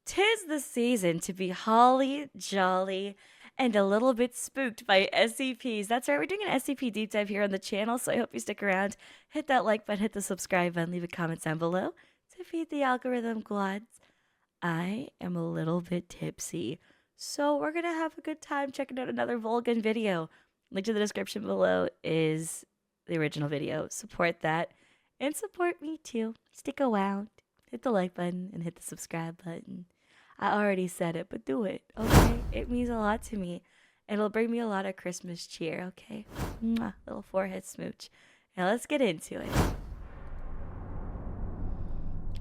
'Tis the season to be holly, jolly, and a little bit spooked by SCPs. That's right, we're doing an SCP deep dive here on the channel, so I hope you stick around. Hit that like button, hit the subscribe button, leave a comment down below to feed the algorithm gods. I am a little bit tipsy, so we're gonna have a good time checking out another Vulcan video. Link to the description below is the original video. Support that, and support me too. Stick around, hit the like button, and hit the subscribe button. I already said it, but do it, okay? It means a lot to me. It'll bring me a lot of Christmas cheer, okay? Mwah, little forehead smooch. Now let's get into it.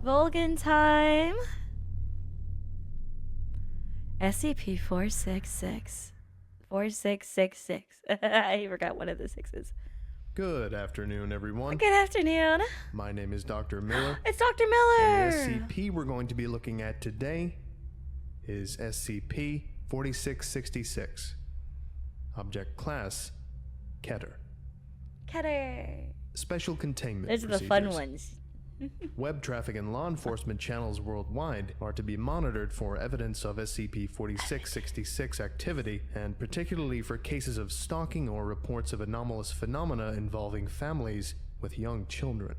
Vulcan time. SCP-466. 4666. I forgot one of the sixes. Good afternoon, everyone. Good afternoon. My name is Dr. Miller. It's Dr. Miller. And the SCP we're going to be looking at today is SCP-4666. Object Class, Keter. Keter. Special Containment Those are the fun ones. Web traffic and law enforcement channels worldwide are to be monitored for evidence of SCP-4666 activity, and particularly for cases of stalking or reports of anomalous phenomena involving families with young children.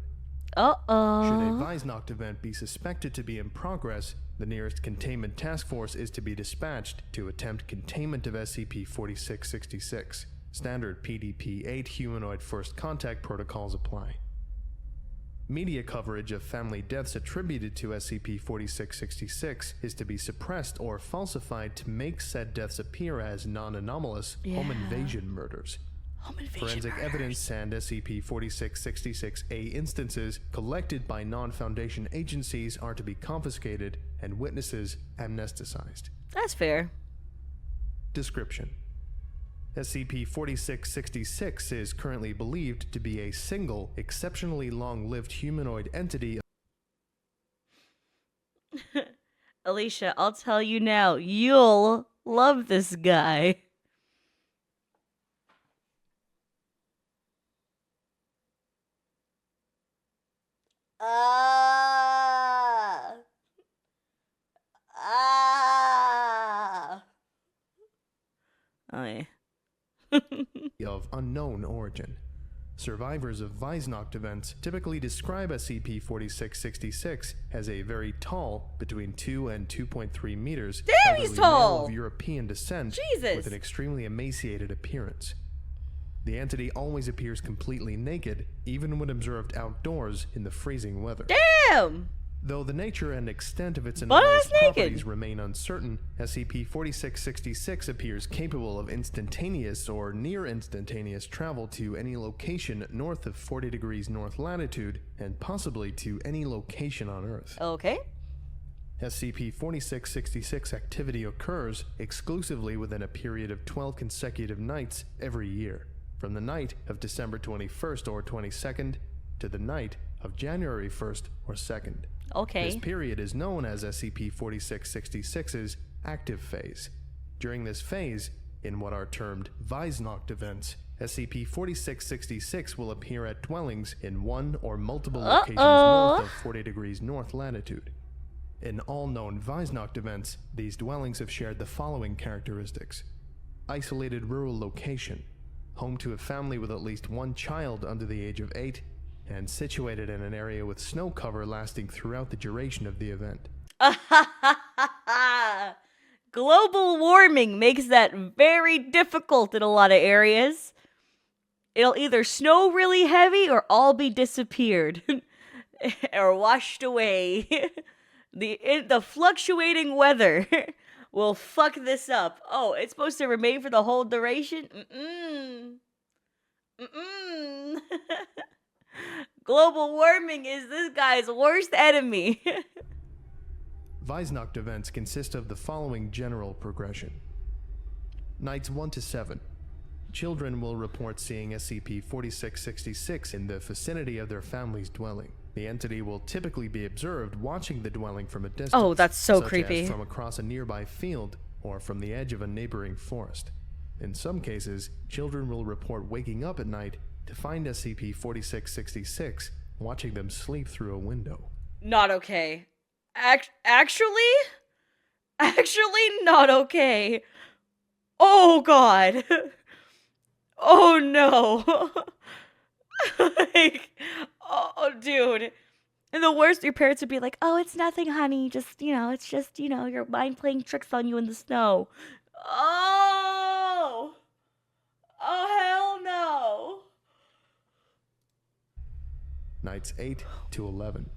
Uh-oh. Should a Visnoct event be suspected to be in progress, the nearest containment task force is to be dispatched to attempt containment of SCP-4666. Standard PDP-8 humanoid first contact protocols apply. Media coverage of family deaths attributed to SCP-4666 is to be suppressed or falsified to make said deaths appear as non-anomalous home invasion murders. Forensic evidence and SCP-4666-A instances collected by non-Foundation agencies are to be confiscated and witnesses amnesticized. That's fair. Description: SCP-4666 is currently believed to be a single, exceptionally long-lived humanoid entity. Alicia, I'll tell you now, you'll love this guy. Oh yeah. Of unknown origin. Survivors of Visnoct events typically describe SCP-4666 as a very tall, between 2 and 2.3 meters, Damn, he's tall! male of European descent Jesus! with an extremely emaciated appearance. The entity always appears completely naked, even when observed outdoors in the freezing weather. Damn! Though the nature and extent of its anomalous naked. properties remain uncertain, SCP-4666 appears capable of instantaneous or near-instantaneous travel to any location north of 40 degrees north latitude, and possibly to any location on Earth. Okay. SCP-4666 activity occurs exclusively within a period of 12 consecutive nights every year, from the night of December 21st or 22nd to the night of January 1st or 2nd. Okay. This period is known as SCP-4666's active phase. During this phase, in what are termed Visnoct events, SCP-4666 will appear at dwellings in one or multiple locations north of 40 degrees north latitude. In all known Visnoct events, these dwellings have shared the following characteristics: isolated rural location, home to a family with at least one child under the age of 8, and situated in an area with snow cover lasting throughout the duration of the event. Global warming makes that very difficult in a lot of areas. It'll either snow really heavy or all be disappeared or washed away. The fluctuating weather will fuck this up. Oh, it's supposed to remain for the whole duration? Global warming is this guy's worst enemy. Visnoct events consist of the following general progression. Nights 1 to 7. Children will report seeing SCP-4666 in the vicinity of their family's dwelling. The entity will typically be observed watching the dwelling from a distance. Oh, that's so such creepy. as from across a nearby field or from the edge of a neighboring forest. In some cases, children will report waking up at night to find SCP-4666 watching them sleep through a window. Not okay. Actually? actually not okay. Oh god. Oh no. Like, oh dude. And the worst, your parents would be like, "Oh, it's nothing, honey. Just, it's just, your mind playing tricks on you in the snow." Oh. Oh hell no. Nights 8 to 11.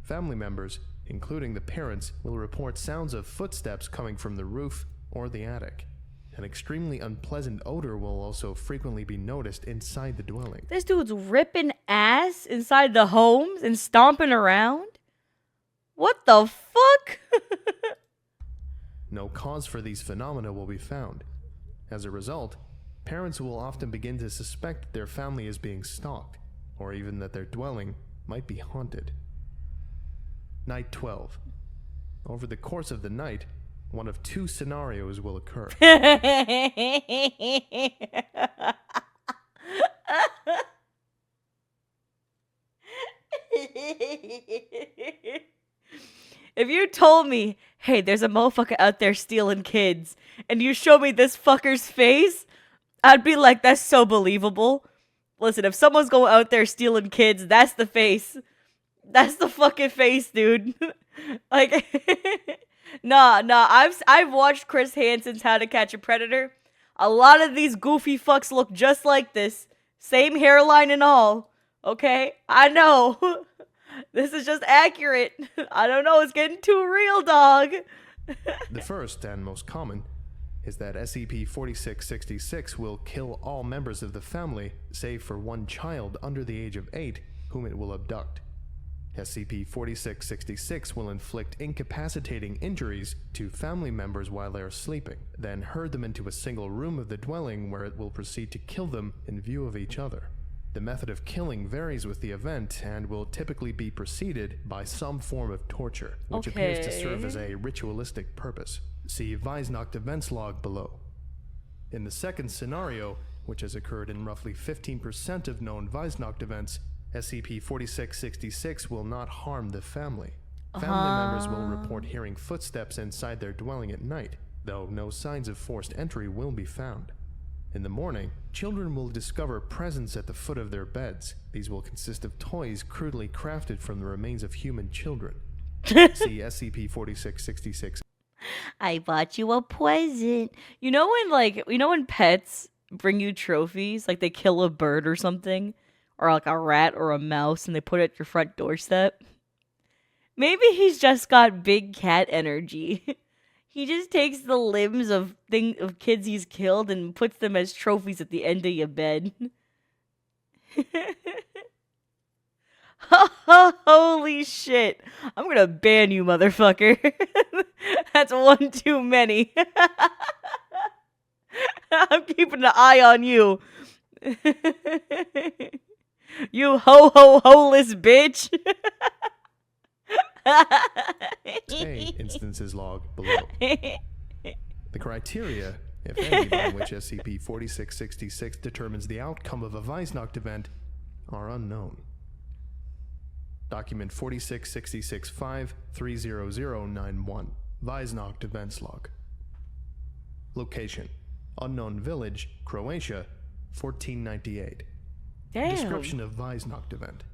Family members, including the parents, will report sounds of footsteps coming from the roof or the attic. An extremely unpleasant odor will also frequently be noticed inside the dwelling. This dude's ripping ass inside the homes and stomping around? What the fuck? No cause for these phenomena will be found. As a result, parents will often begin to suspect their family is being stalked, or even that their dwelling might be haunted. Night 12. Over the course of the night, one of two scenarios will occur. If you told me, hey, there's a motherfucker out there stealing kids, and you show me this fucker's face, I'd be like, that's so believable. Listen, if someone's going out there stealing kids, that's the face. That's the fucking face, dude. Like, nah. I've watched Chris Hansen's How to Catch a Predator. A lot of these goofy fucks look just like this. Same hairline and all. Okay? I know. This is just accurate. I don't know. It's getting too real, dog. The first and most common is that SCP-4666 will kill all members of the family, save for one child under the age of 8, whom it will abduct. SCP-4666 will inflict incapacitating injuries to family members while they are sleeping, then herd them into a single room of the dwelling where it will proceed to kill them in view of each other. The method of killing varies with the event and will typically be preceded by some form of torture, which appears to serve as a ritualistic purpose. See Weisnacht events log below. In the second scenario, which has occurred in roughly 15% of known Weisnacht events, SCP-4666 will not harm the family. Family members will report hearing footsteps inside their dwelling at night, though no signs of forced entry will be found. In the morning, children will discover presents at the foot of their beds. These will consist of toys crudely crafted from the remains of human children. See SCP-4666. I bought you a present. You know when pets bring you trophies, like they kill a bird or something, or like a rat or a mouse, and they put it at your front doorstep? Maybe he's just got big cat energy. He just takes the limbs of kids he's killed and puts them as trophies at the end of your bed. Holy shit. I'm gonna ban you, motherfucker. That's one too many. I'm keeping an eye on you. You ho-ho-ho-less bitch. A instances log below. The criteria, if any, by which SCP-4666 determines the outcome of a Weisnacht event are unknown. Document 4666-5-30091, Weisnacht events log. Location: unknown village, Croatia, 1498. Damn. Description of Weisnacht event: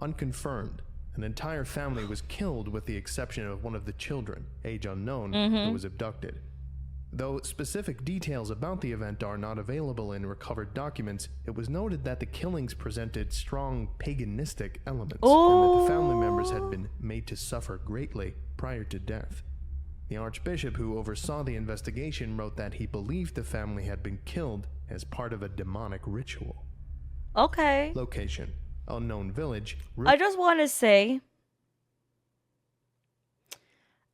unconfirmed. An entire family was killed with the exception of one of the children, age unknown, who was abducted. Though specific details about the event are not available in recovered documents, it was noted that the killings presented strong paganistic elements, and that the family members had been made to suffer greatly prior to death. The archbishop who oversaw the investigation wrote that he believed the family had been killed as part of a demonic ritual. Okay. Location: unknown village. I just want to say,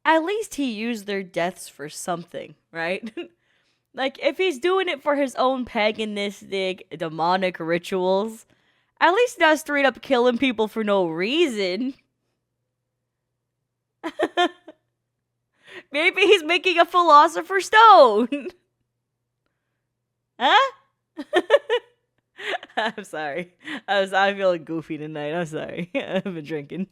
at least he used their deaths for something, right? Like, if he's doing it for his own paganistic, demonic rituals, at least not straight up killing people for no reason. Maybe he's making a philosopher's stone. Huh? I'm sorry. I'm feeling goofy tonight. I'm sorry. I've been drinking.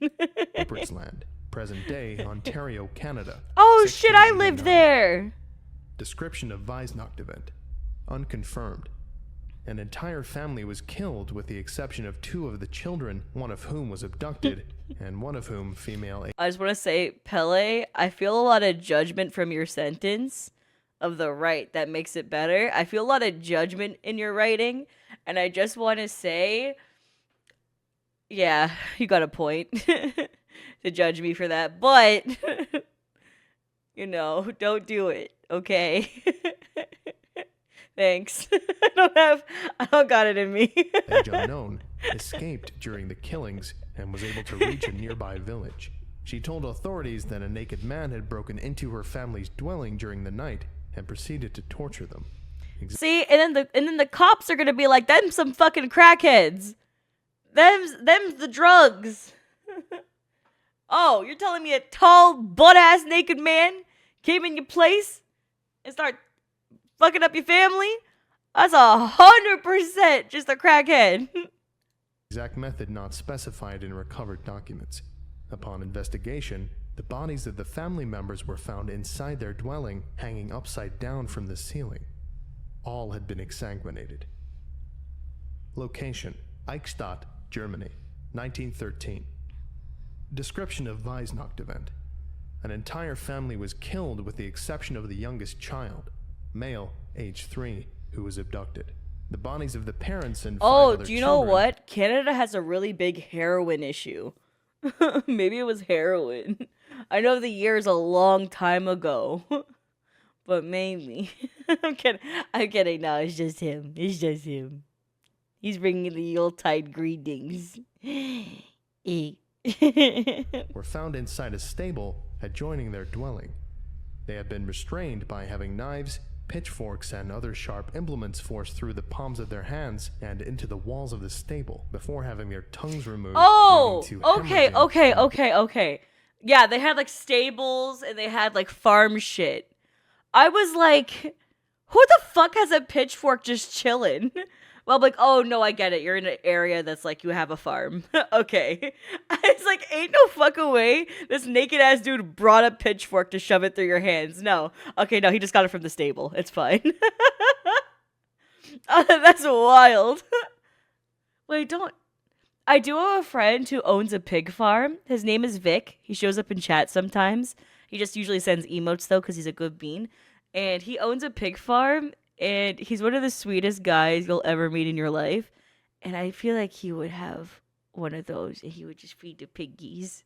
Ruppert's Land. present-day Ontario, Canada. Oh shit, I lived 1689. there! Description of Weihnacht event. Unconfirmed. An entire family was killed with the exception of 2 of the children, one of whom was abducted, and one of whom female. I just want to say, Pele, I feel a lot of judgment from your sentence of the right that makes it better. I feel a lot of judgment in your writing, and I just want to say, yeah, you got a point to judge me for that, but, you know, don't do it, okay? Thanks. I don't got it in me. Age unknown, escaped during the killings and was able to reach a nearby village. She told authorities that a naked man had broken into her family's dwelling during the night and proceeded to torture them. See, and then the cops are gonna be like, them some fucking crackheads. Them's the drugs. Oh, you're telling me a tall, butt-ass naked man came in your place and start fucking up your family? That's 100% just a crackhead. Exact method not specified in recovered documents. Upon investigation, the bodies of the family members were found inside their dwelling, hanging upside down from the ceiling. All had been exsanguinated. Location: Eichstätt, Germany, 1913. Description of Weihnacht event. An entire family was killed with the exception of the youngest child, male, age 3, who was abducted. The bodies of the parents and 5 other do you know children. what? Canada has a really big heroin issue. Maybe it was heroin. I know the year is a long time ago. But maybe. I'm kidding. No, it's just him. He's bringing the Yuletide greetings. Were found inside a stable adjoining their dwelling. They had been restrained by having knives, pitchforks, and other sharp implements forced through the palms of their hands and into the walls of the stable before having their tongues removed. Oh, leading to okay. Yeah, they had like stables and they had like farm shit. I was like, who the fuck has a pitchfork just chilling? Well, I'm like, oh no, I get it. You're in an area that's like you have a farm. Okay. It's like, ain't no fucking way this naked ass dude brought a pitchfork to shove it through your hands. No. Okay, no, he just got it from the stable. It's fine. That's wild. Wait, I do have a friend who owns a pig farm. His name is Vic. He shows up in chat sometimes. He just usually sends emotes though because he's a good bean. And he owns a pig farm. And he's one of the sweetest guys you'll ever meet in your life. And I feel like he would have one of those and he would just feed the piggies.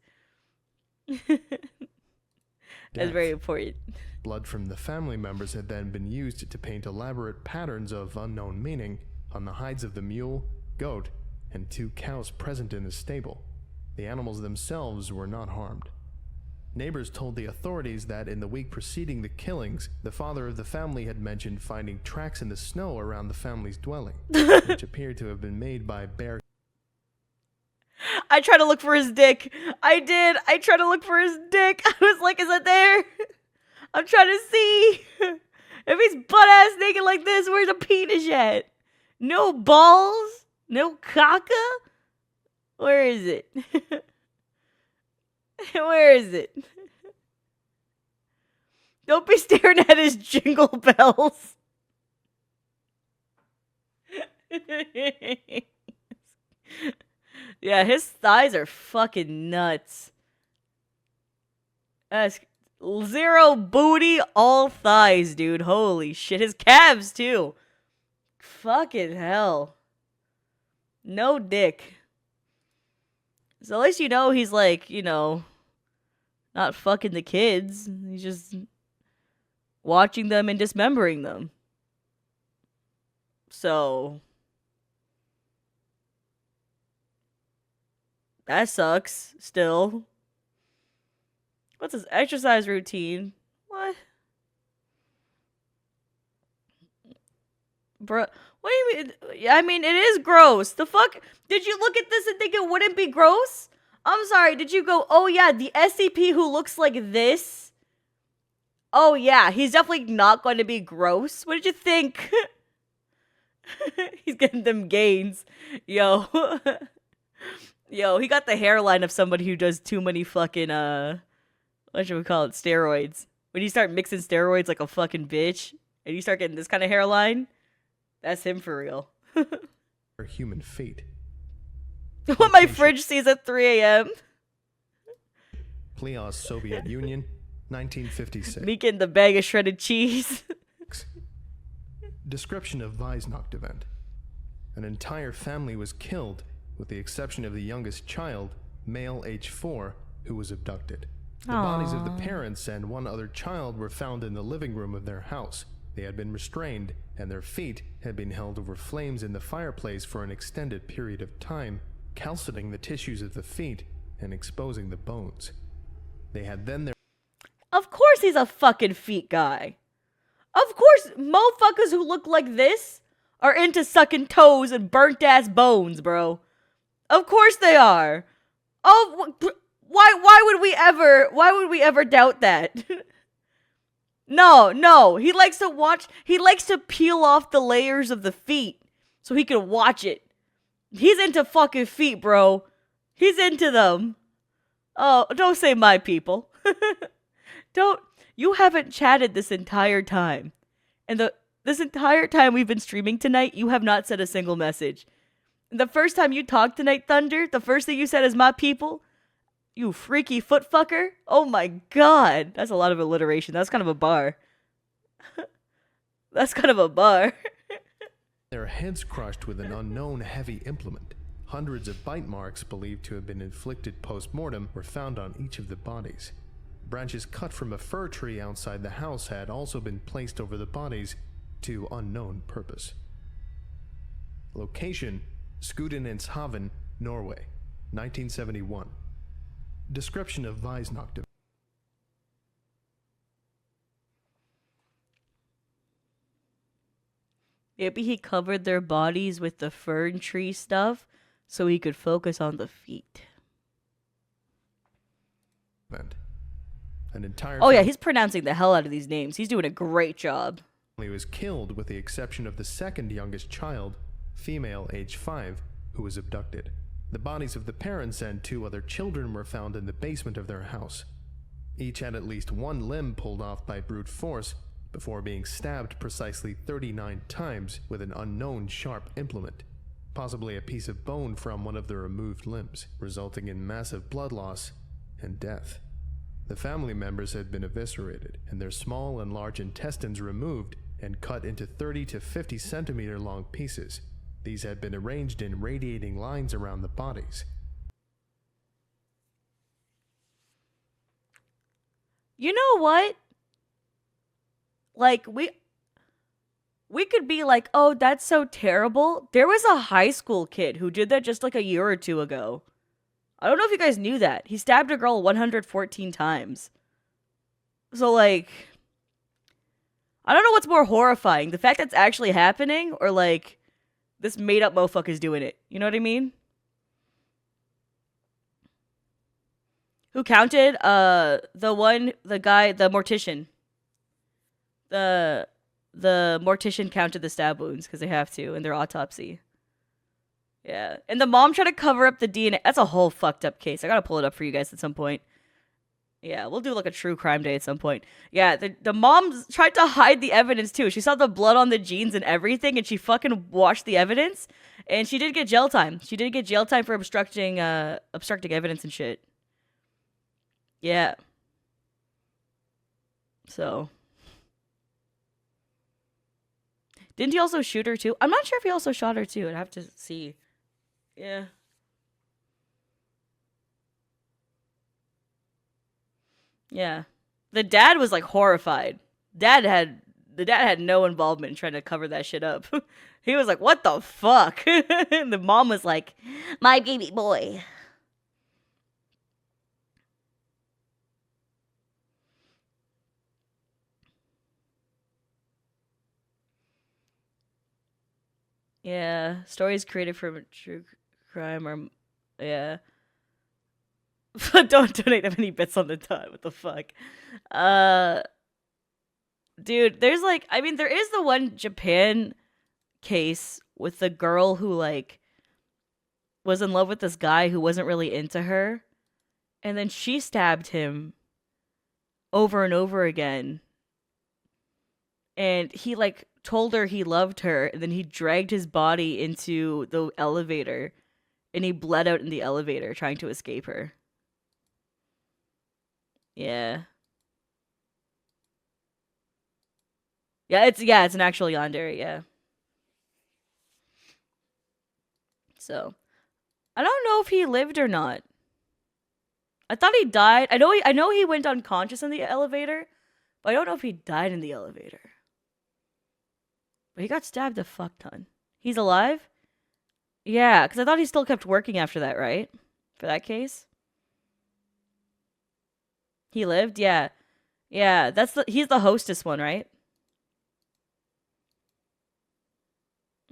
That's very important. Blood from the family members had then been used to paint elaborate patterns of unknown meaning on the hides of the mule, goat, and 2 cows present in the stable. The animals themselves were not harmed. Neighbors told the authorities that in the week preceding the killings, the father of the family had mentioned finding tracks in the snow around the family's dwelling, which appeared to have been made by bear. I tried to look for his dick. I did. I tried to look for his dick. I was like, is it there? I'm trying to see. If he's butt-ass naked like this, where's the penis at? No balls? No caca? Where is it? Where is it? Don't be staring at his jingle bells. Yeah, his thighs are fucking nuts. That's 0 booty, all thighs, dude. Holy shit. His calves, too. Fucking hell. No dick. So at least you know he's like, you know, not fucking the kids. He's just watching them and dismembering them. So that sucks still. What's his exercise routine? What? Bro, what do you mean? I mean, it is gross. The fuck? Did you look at this and think it wouldn't be gross? I'm sorry, did you go, oh yeah, the SCP who looks like this? Oh yeah, he's definitely not going to be gross. What did you think? He's getting them gains. Yo. Yo, he got the hairline of somebody who does too many fucking, what should we call it? Steroids. When you start mixing steroids like a fucking bitch, and you start getting this kind of hairline, that's him for real. Or human fate. What my fridge sees at 3 a.m. Plios, Soviet Union, 1956. Me getting the bag of shredded cheese. Description of Weihnacht event. An entire family was killed, with the exception of the youngest child, male age 4, who was abducted. The bodies of the parents and one other child were found in the living room of their house. They had been restrained, and their feet had been held over flames in the fireplace for an extended period of time, calcining the tissues of the feet and exposing the bones. They had then their... Of course he's a fucking feet guy. Of course, motherfuckers who look like this are into sucking toes and burnt ass bones, bro. Of course they are. Oh, why would we ever doubt that? No, he likes to peel off the layers of the feet so he can watch it. He's into fucking feet, bro. He's into them. Oh, don't say my people. You haven't chatted this entire time. And this entire time we've been streaming tonight, you have not said a single message. And the first time you talked tonight, Thunder, the first thing you said is my people. You freaky foot fucker. Oh my god. That's a lot of alliteration. That's kind of a bar. That's kind of a bar. Their heads crushed with an unknown heavy implement. Hundreds of bite marks believed to have been inflicted post-mortem were found on each of the bodies. Branches cut from a fir tree outside the house had also been placed over the bodies to unknown purpose. Location: Skudeneshavn, Norway, 1971. Description of Weihnacht. Maybe he covered their bodies with the fern tree stuff so he could focus on the feet. An entire oh yeah, he's pronouncing the hell out of these names. He's doing a great job. He was killed with the exception of the second youngest child, female age 5, who was abducted. The bodies of the parents and 2 other children were found in the basement of their house. Each had at least one limb pulled off by brute force before being stabbed precisely 39 times with an unknown sharp implement, possibly a piece of bone from one of the removed limbs, resulting in massive blood loss and death. The family members had been eviscerated and their small and large intestines removed and cut into 30 to 50 centimeter long pieces. These had been arranged in radiating lines around the bodies. You know what? Like, we could be like, oh, that's so terrible. There was a high school kid who did that just like a year or 2 ago. I don't know if you guys knew that. He stabbed a girl 114 times. So, like, I don't know what's more horrifying. The fact that's actually happening or, like, this made-up motherfucker's doing it. You know what I mean? Who counted? The mortician. The mortician counted the stab wounds because they have to in their autopsy. Yeah. And the mom tried to cover up the DNA. That's a whole fucked up case. I gotta pull it up for you guys at some point. Yeah, we'll do like a true crime day at some point. Yeah, the mom tried to hide the evidence too. She saw the blood on the jeans and everything, and she fucking washed the evidence. And she did get jail time. She did get jail time for obstructing evidence and shit. Yeah. So. Didn't he also shoot her too? I'm not sure if he also shot her too. I'd have to see. Yeah. Yeah. The dad was like horrified. The dad had no involvement in trying to cover that shit up. He was like, "What the fuck?" And the mom was like, "My baby boy." Yeah, stories created from true crime or yeah. Don't donate that many bits on the dot. What the fuck? Dude, there's like, I mean, there is the one Japan case with the girl who like was in love with this guy who wasn't really into her, and then she stabbed him over and over again. And he like told her he loved her, and then he dragged his body into the elevator, and he bled out in the elevator trying to escape her. Yeah. It's an actual yandere, yeah. So, I don't know if he lived or not. I thought he died. I know he went unconscious in the elevator, but I don't know if he died in the elevator. But he got stabbed a fuck ton. He's alive? Yeah, because I thought he still kept working after that, right? For that case? He lived? Yeah. Yeah, he's the hostess one, right?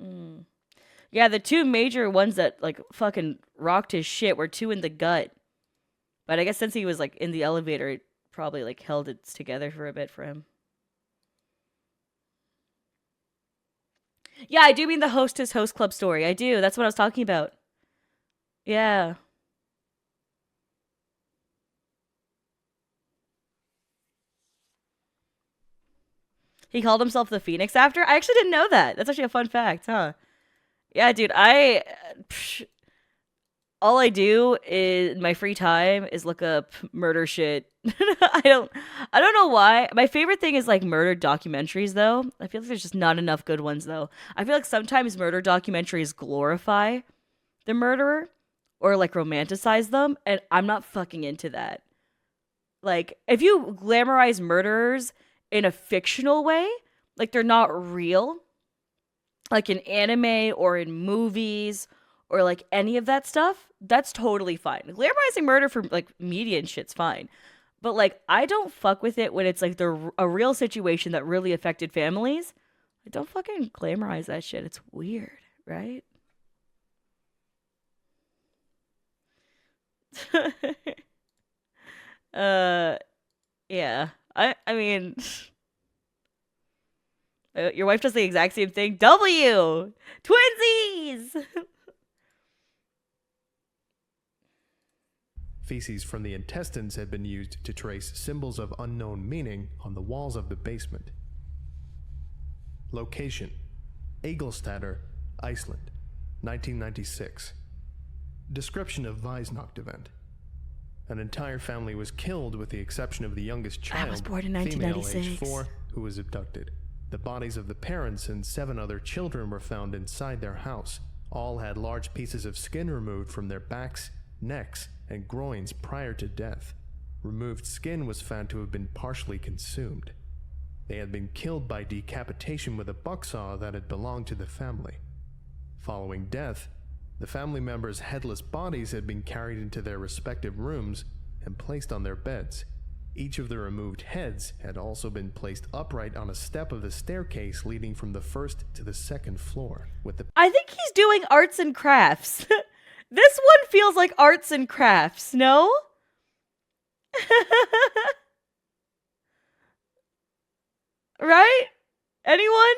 Mm. Yeah, the two major ones that like fucking rocked his shit were two in the gut. But I guess since he was like in the elevator, it probably like held it together for a bit for him. Yeah, I do mean the hostess host club story. I do. That's what I was talking about. Yeah. He called himself the Phoenix after? I actually didn't know that. That's actually a fun fact, huh? Yeah, dude, all I do in my free time is look up murder shit. I don't know why. My favorite thing is like murder documentaries though. I feel like there's just not enough good ones though. I feel like sometimes murder documentaries glorify the murderer or like romanticize them, and I'm not fucking into that. Like if you glamorize murderers in a fictional way, like they're not real, like in anime or in movies or like any of that stuff, that's totally fine. Glamorizing murder for like media and shit's fine. But like I don't fuck with it when it's like a real situation that really affected families. I don't fucking glamorize that shit. It's weird, right? uh yeah. I mean your wife does the exact same thing. W! Twinsies! Feces from the intestines had been used to trace symbols of unknown meaning on the walls of the basement. Location: Egilstadir, Iceland, 1996. Description of Weisnacht event: an entire family was killed with the exception of the youngest child, I was born in female 1996. age 4, who was abducted. The bodies of the parents and 7 other children were found inside their house. All had large pieces of skin removed from their backs, necks, and groins prior to death. Removed skin was found to have been partially consumed. They had been killed by decapitation with a bucksaw that had belonged to the family. Following death, the family members' headless bodies had been carried into their respective rooms and placed on their beds. Each of the removed heads had also been placed upright on a step of the staircase leading from the first to the second floor, with the I think he's doing arts and crafts. This one feels like arts and crafts, no? Right? Anyone?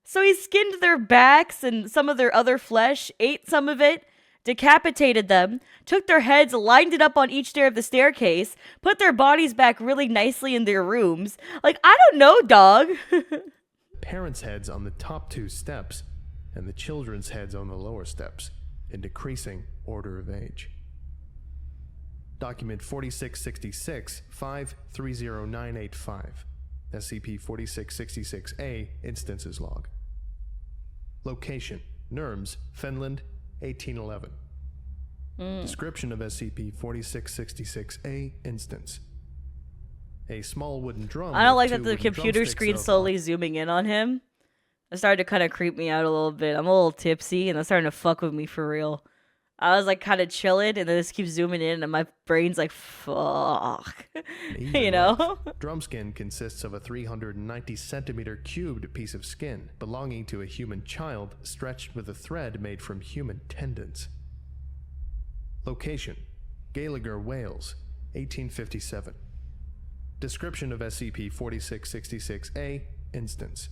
So he skinned their backs and some of their other flesh, ate some of it, decapitated them, took their heads, lined it up on each stair of the staircase, put their bodies back really nicely in their rooms. Like, I don't know, dog. parents' heads on the top 2 steps and the children's heads on the lower steps, in decreasing order of age. Document 4666 530985, SCP-4666-A, Instances Log. Location: Nurms, Finland, 1811. Description of SCP-4666-A instance: a small wooden drum. I don't with like 2 that the wooden computer drumsticks screen's of slowly zooming in on him. It started to kind of creep me out a little bit. I'm a little tipsy, and it's starting to fuck with me for real. I was like kind of chilling, and then this keeps zooming in, and my brain's like, fuck. You know? Drum skin consists of a 390 centimeter cubed piece of skin belonging to a human child stretched with a thread made from human tendons. Location: Gallagher, Wales, 1857. Description of SCP-4666-A instance: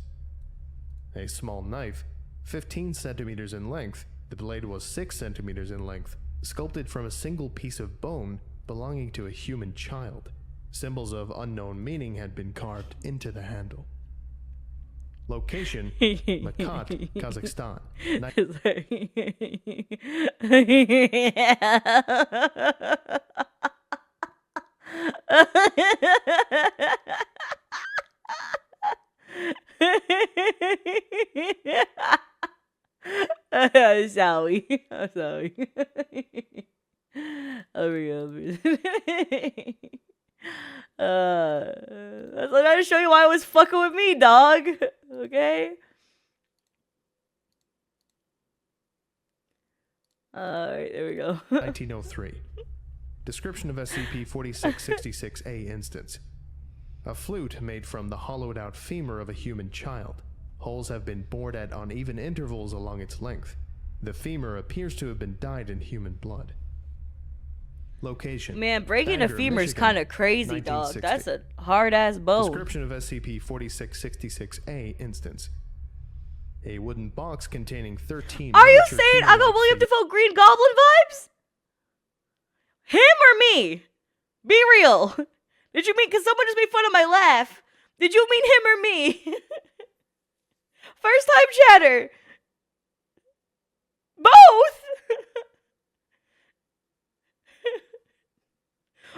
a small knife, 15 centimeters in length, The blade was 6 centimeters in length, sculpted from a single piece of bone belonging to a human child. Symbols of unknown meaning had been carved into the handle. Location, Makat, Kazakhstan. I'm sorry. I'm sorry. I'm trying to show you why I was fucking with me, dog. Okay? Alright, there we go. 1903. Description of SCP-4666-A instance. A flute made from the hollowed-out femur of a human child. Holes have been bored at uneven intervals along its length. The femur appears to have been dyed in human blood. Location. Man, breaking Bangor, a femur is Michigan, kind of crazy, dog. 1960. That's a hard-ass bone. Description of SCP-4666-A instance. A wooden box containing 13 Are you miniature saying I got humanoid William figures. Dafoe Green Goblin vibes? Him or me? Be real. Did you mean, because someone just made fun of my laugh. Did you mean him or me? First time chatter. Both?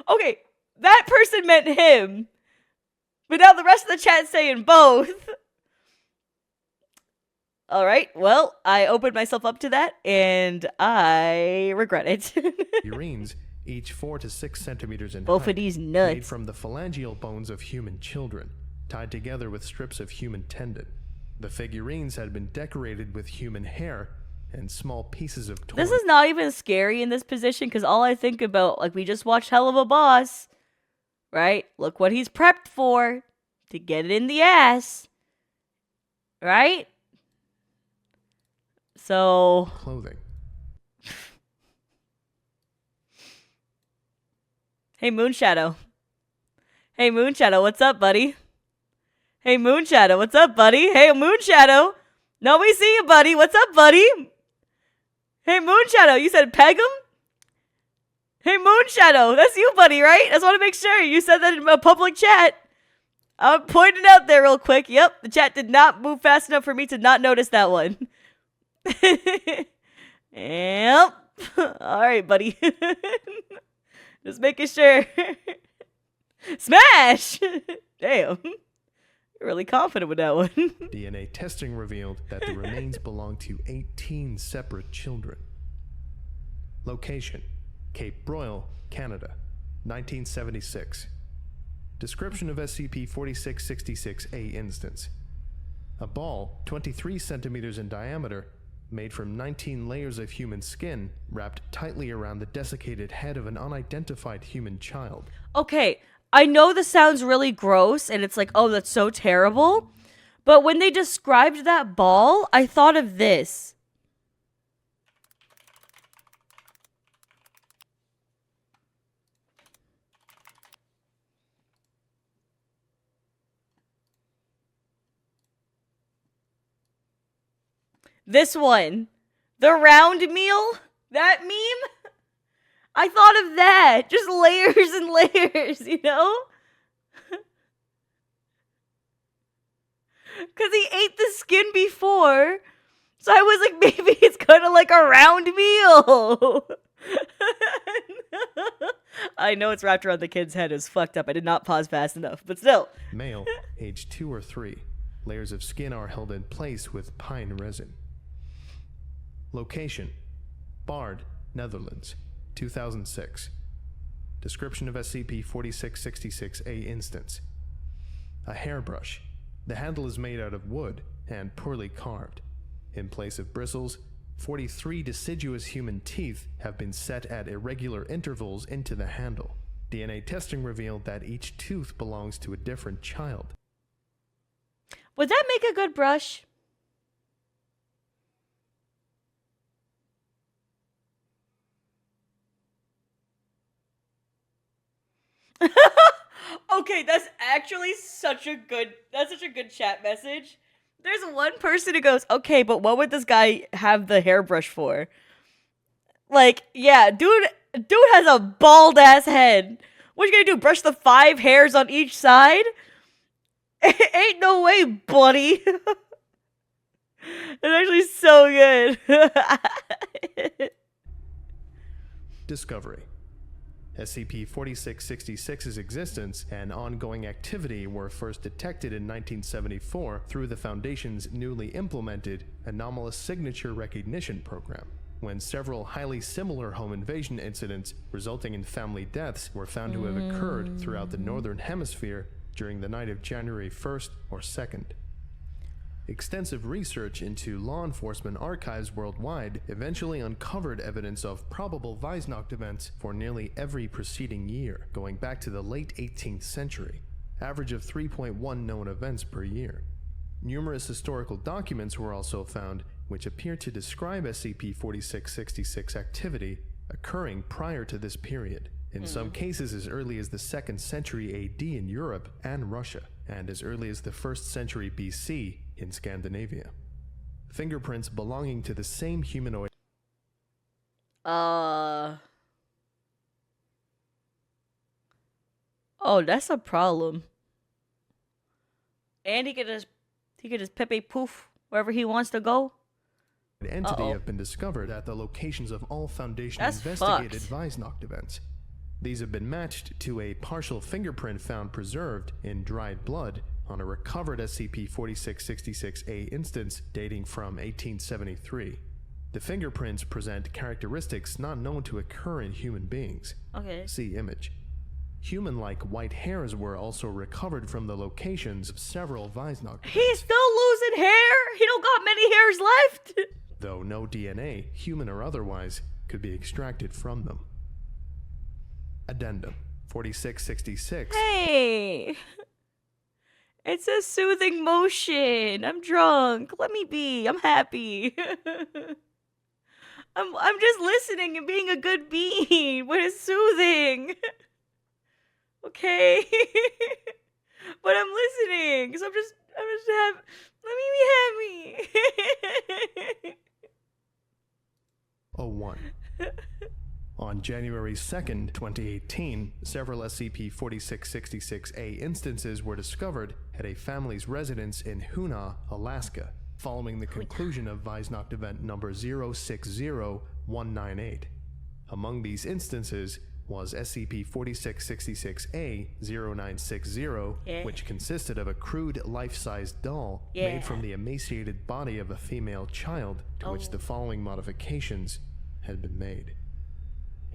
Okay, that person meant him. But now the rest of the chat's saying both. Alright, well, I opened myself up to that, and I regret it. Figurines, each 4 to 6 centimeters in Both height, of these made nuts. from the phalangeal bones of human children, tied together with strips of human tendon. The figurines had been decorated with human hair and small pieces of torn. This is not even scary in this position, because all I think about, like, we just watched Hell of a Boss, right? Look what he's prepped for to get it in the ass, right? So, clothing. hey Moonshadow. Hey Moonshadow, what's up, buddy? Hey Moonshadow, what's up, buddy? Hey Moonshadow. No, we see you, buddy. What's up, buddy? Hey Moonshadow, you said peg him? Hey Moonshadow, that's you, buddy, right? I just want to make sure. You said that in a public chat. I'm pointing out there real quick. Yep, the chat did not move fast enough for me to not notice that one. Yep. Alright, buddy. Just making sure. Smash! Damn. You're really confident with that one. DNA testing revealed that the remains belonged to 18 separate children. Location: Cape Broyle, Canada, 1976. Description of SCP-4666-A instance. A ball 23 centimeters in diameter, made from 19 layers of human skin, wrapped tightly around the desiccated head of an unidentified human child. Okay, I know this sounds really gross, and it's like, oh, that's so terrible. But when they described that ball, I thought of this. This one. The round meal? That meme? I thought of that. Just layers and layers, you know? Because he ate the skin before. So I was like, maybe it's kind of like a round meal. I know it's wrapped around the kid's head. It's fucked up. I did not pause fast enough. But still. Male, age 2 or 3. Layers of skin are held in place with pine resin. Location: Bard, Netherlands, 2006. Description of SCP-4666-A instance. A hairbrush. The handle is made out of wood and poorly carved. In place of bristles, 43 deciduous human teeth have been set at irregular intervals into the handle. DNA testing revealed that each tooth belongs to a different child. Would that make a good brush? Okay, that's actually such a good chat message. There's one person who goes, okay, but what would this guy have the hairbrush for? Like, yeah, dude has a bald ass head. What you gonna do? Brush the 5 hairs on each side? Ain't no way, buddy. It's actually so good. Discovery. SCP-4666's existence and ongoing activity were first detected in 1974 through the Foundation's newly implemented Anomalous Signature Recognition Program, when several highly similar home invasion incidents resulting in family deaths were found to have occurred throughout the Northern Hemisphere during the night of January 1st or 2nd. Extensive research into law enforcement archives worldwide eventually uncovered evidence of probable Weisnacht events for nearly every preceding year, going back to the late 18th century, average of 3.1 known events per year. Numerous historical documents were also found which appear to describe SCP-4666 activity occurring prior to this period, in some cases as early as the 2nd century AD in Europe and Russia, and as early as the 1st century BC in Scandinavia. Fingerprints belonging to the same humanoid. Oh, that's a problem. And he could just pepe poof wherever he wants to go. Entity have been discovered at the locations of all Foundation That's investigated fucked. Weisnacht events. These have been matched to a partial fingerprint found preserved in dried blood on a recovered SCP-4666-A instance dating from 1873. The fingerprints present characteristics not known to occur in human beings. Okay. See image. Human-like white hairs were also recovered from the locations of several Weisnacht He's events, still losing hair? He don't got many hairs left? though no DNA, human or otherwise, could be extracted from them. Addendum 4666. Hey! It's a soothing motion. I'm drunk. Let me be. I'm happy. I'm just listening and being a good bean, but it's soothing. Okay? But I'm listening, so I'm just happy. Let me be happy. 01. On January 2nd, 2018, several SCP-4666-A instances were discovered at a family's residence in Hoonah, Alaska, following the conclusion of Weisnacht event number 060198. Among these instances was SCP-4666-A-0960, which consisted of a crude life-size doll made from the emaciated body of a female child, to which the following modifications had been made.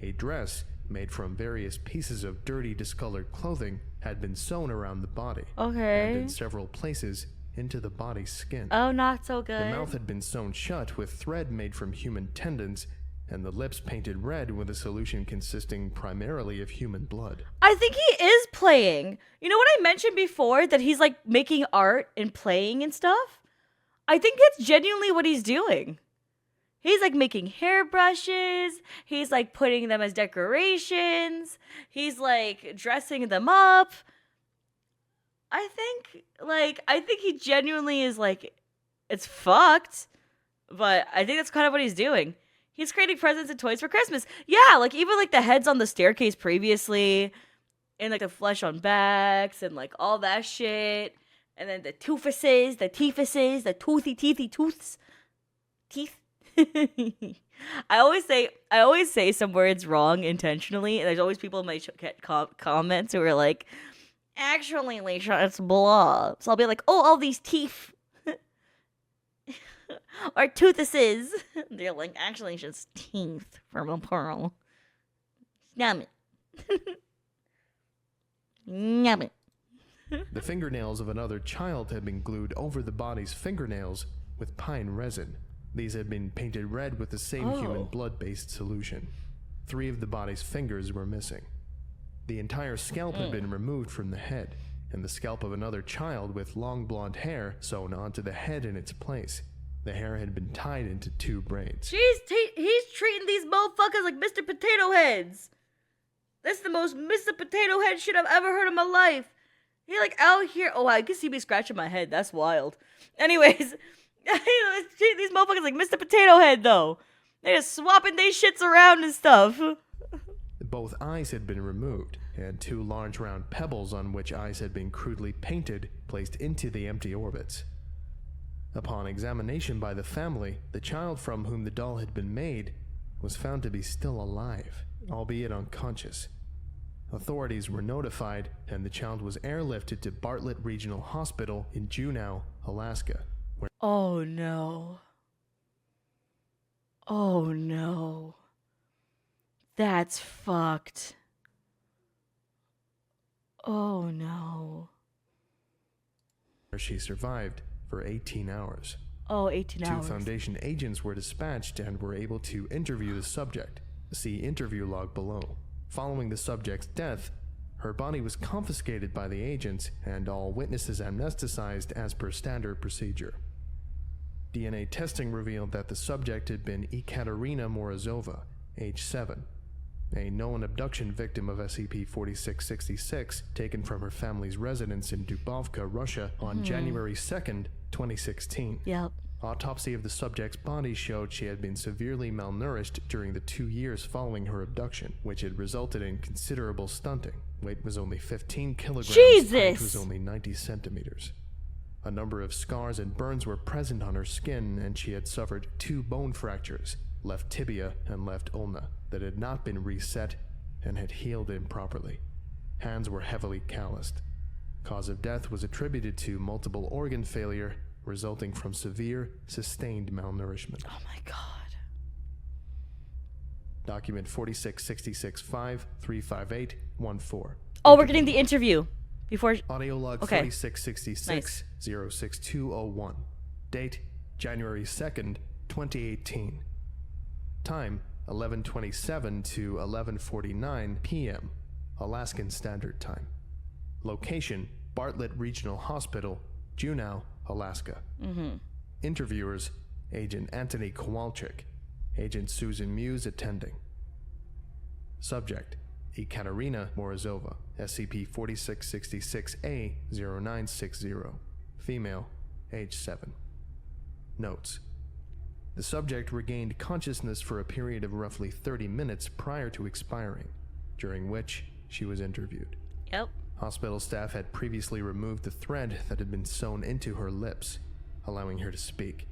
A dress made from various pieces of dirty, discolored clothing had been sewn around the body, and in several places into the body's skin. Oh, not so good. The mouth had been sewn shut with thread made from human tendons, and the lips painted red with a solution consisting primarily of human blood. I think he is playing. You know what I mentioned before? That he's like making art and playing and stuff? I think that's genuinely what he's doing. He's like making hairbrushes. He's like putting them as decorations. He's like dressing them up. I think he genuinely is like, it's fucked, but I think that's kind of what he's doing. He's creating presents and toys for Christmas. Yeah, like even like the heads on the staircase previously, and like the flesh on backs and like all that shit. And then the toofuses, the teethuses, the teethy tooths. Teeth. I always say some words wrong intentionally, and there's always people in my comments who are like, actually, Alicia, it's blah. So I'll be like, oh, all these teeth. Or toothuses. They're like, actually, it's just teeth from a pearl. Yum it. Yum it. The fingernails of another child had been glued over the body's fingernails with pine resin. These had been painted red with the same human blood-based solution. 3 of the body's fingers were missing. The entire scalp had been removed from the head, and the scalp of another child with long blonde hair sewn onto the head in its place. The hair had been tied into 2 braids. He's treating these motherfuckers like Mr. Potato Heads. That's the most Mr. Potato Head shit I've ever heard in my life. He like out here. Oh, I can see me scratching my head. That's wild. Anyways, these motherfuckers like Mr. Potato Head though. They just swapping they shits around and stuff. Both eyes had been removed, and 2 large round pebbles on which eyes had been crudely painted placed into the empty orbits. Upon examination by the family, the child from whom the doll had been made was found to be still alive, albeit unconscious. Authorities were notified, and the child was airlifted to Bartlett Regional Hospital in Juneau, Alaska, where Oh no. Oh no. That's fucked. Oh no. she survived for 18 hours. Oh, 18 hours. 2 Foundation agents were dispatched and were able to interview the subject. See interview log below. Following the subject's death, her body was confiscated by the agents and all witnesses amnesticized as per standard procedure. DNA testing revealed that the subject had been Ekaterina Morozova, age 7, a known abduction victim of SCP-4666 taken from her family's residence in Dubovka, Russia on January 2nd, 2016. Yep. Autopsy of the subject's body showed she had been severely malnourished during the 2 years following her abduction, which had resulted in considerable stunting. Weight was only 15 kilograms, Jesus! height was only 90 centimeters. A number of scars and burns were present on her skin, and she had suffered 2 bone fractures, left tibia and left ulna, that had not been reset and had healed improperly. Hands were heavily calloused. Cause of death was attributed to multiple organ failure resulting from severe, sustained malnourishment. Oh my god. Document 4666-5-358-14. Oh, we're getting the interview. Before... Audio log Okay. 4666-06201. Date, January 2nd, 2018. Time, 11:27 to 11:49 p.m. Alaskan Standard Time. Location, Bartlett Regional Hospital, Juneau, Alaska. Interviewers, Agent Anthony Kowalczyk, Agent Susan Muse attending. Subject, Ekaterina Morozova, SCP-4666-A-0960. Female, age 7. Notes. The subject regained consciousness for a period of roughly 30 minutes prior to expiring, during which she was interviewed. Yep. Hospital staff had previously removed the thread that had been sewn into her lips, allowing her to speak.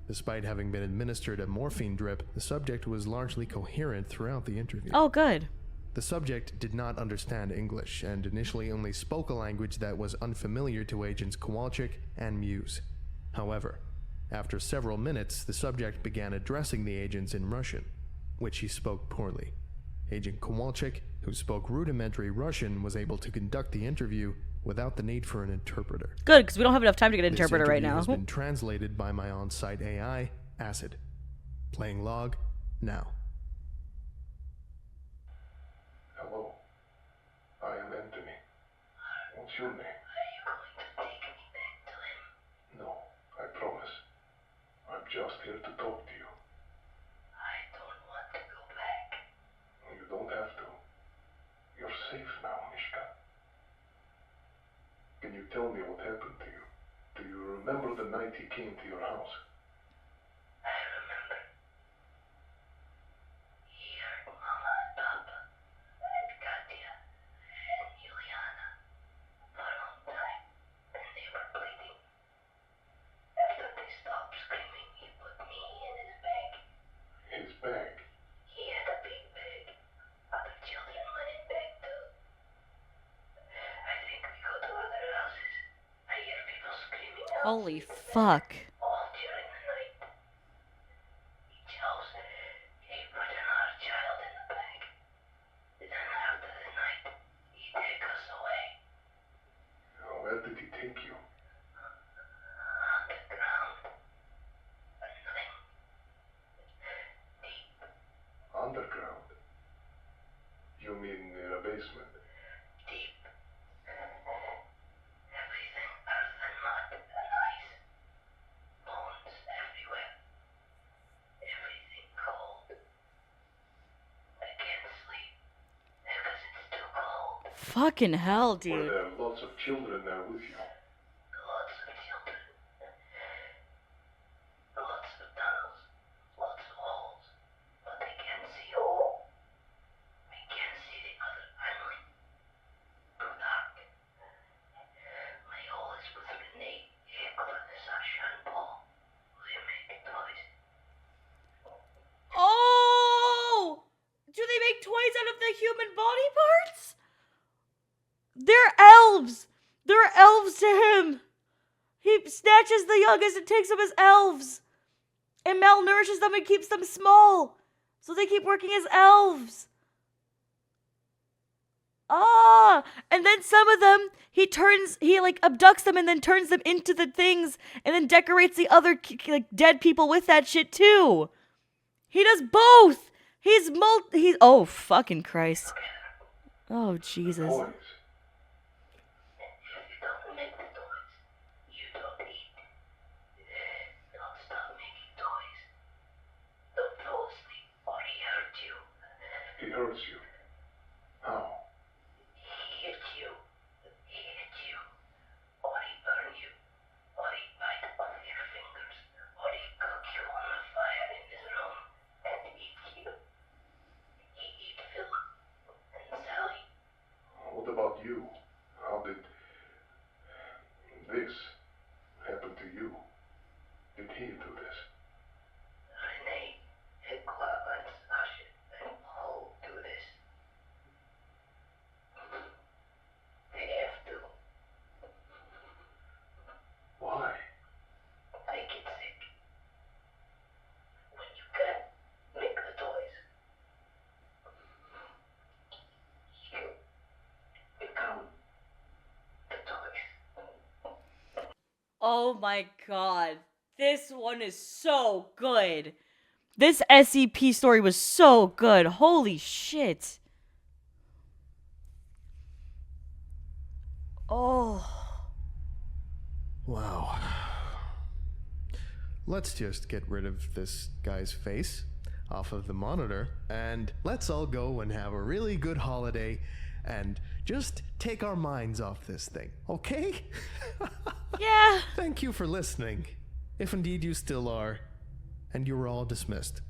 Despite having been administered a morphine drip, the subject was largely coherent throughout the interview. Oh, good. The subject did not understand English and initially only spoke a language that was unfamiliar to Agents Kowalczyk and Muse. However, after several minutes, the subject began addressing the agents in Russian, which he spoke poorly. Agent Kowalczyk, who spoke rudimentary Russian, was able to conduct the interview without the need for an interpreter. Good, because we don't have enough time to get an This interpreter right interview now. has been translated by my on-site AI, Acid. Playing log now. Hello, I am Anthony. What's your name? Are you going to take me back to him? No, I promise. I'm just here to talk to you. I don't want to go back. You don't have to. You're safe now, Mishka. Can you tell me what happened to you? Do you remember the night he came to your house? I remember. He hurt Mama and Papa, and Katya, and Juliana for a long time, and they were bleeding. After they stopped screaming, he put me in his bag. His bag. He had a big bag. Other children went in bag too. I think we go to other houses. I hear people screaming out. Holy fuck. All during the night. Each house, he put another child in the bag. Then after the night, he take us away. Where did he take you? Underground. Nothing. Deep. Underground. You mean in a basement? Deep. Everything earth and mud and ice. Bones everywhere. Everything cold. I can't sleep because it's too cold. Fucking hell, Were dude. there lots lots of children there with you. Lots of children. Lots of tunnels. Lots of holes. But I can't see all. I can't see the other island. Too dark. My hole is with Renee, Hecla, Sasha, and Paul. We make toys. Oh! Do they make toys out of the human body parts? They're elves! They're elves to him! He snatches the youngest and takes them as elves! And malnourishes them and keeps them small! So they keep working as elves! Ah! And then some of them, he abducts them and then turns them into the things and then decorates the other, dead people with that shit too! He does both! Oh, fucking Christ. Oh, Jesus. Toys. If you don't make the toys, you don't eat. Don't stop making toys. Don't fall asleep or he hurt you. He hurts you. How? He hit you. He hit you. Or he burn you. Or he bite off your fingers. Or he cook you on the fire in his room and eat you. He eat Phil and Sally. What about you? How did this happen to you? Did he do this? Renee, Hecla, and Sasha, and Paul do this. They have to. Why? I get sick. When you can't make the toys, you become the toys. Oh my god. This one is so good. This SCP story was so good. Holy shit. Oh. Wow. Let's just get rid of this guy's face off of the monitor and let's all go and have a really good holiday and just take our minds off this thing, okay? Yeah. Thank you for listening, if indeed you still are, and you were all dismissed.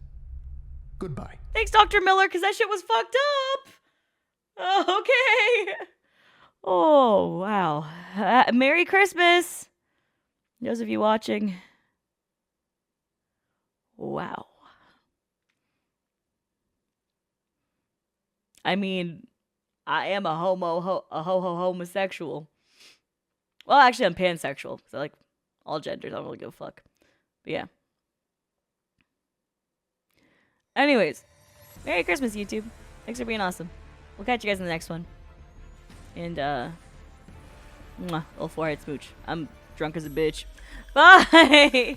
Goodbye. Thanks, Dr. Miller, because that shit was fucked up. Okay. Oh, wow. Merry Christmas. Those of you watching. Wow. I mean, I am a homosexual. Well, actually, I'm pansexual. So I like all genders. I don't really give a fuck. But yeah. Anyways, Merry Christmas, YouTube. Thanks for being awesome. We'll catch you guys in the next one. And, mwah, little forehead smooch. I'm drunk as a bitch. Bye!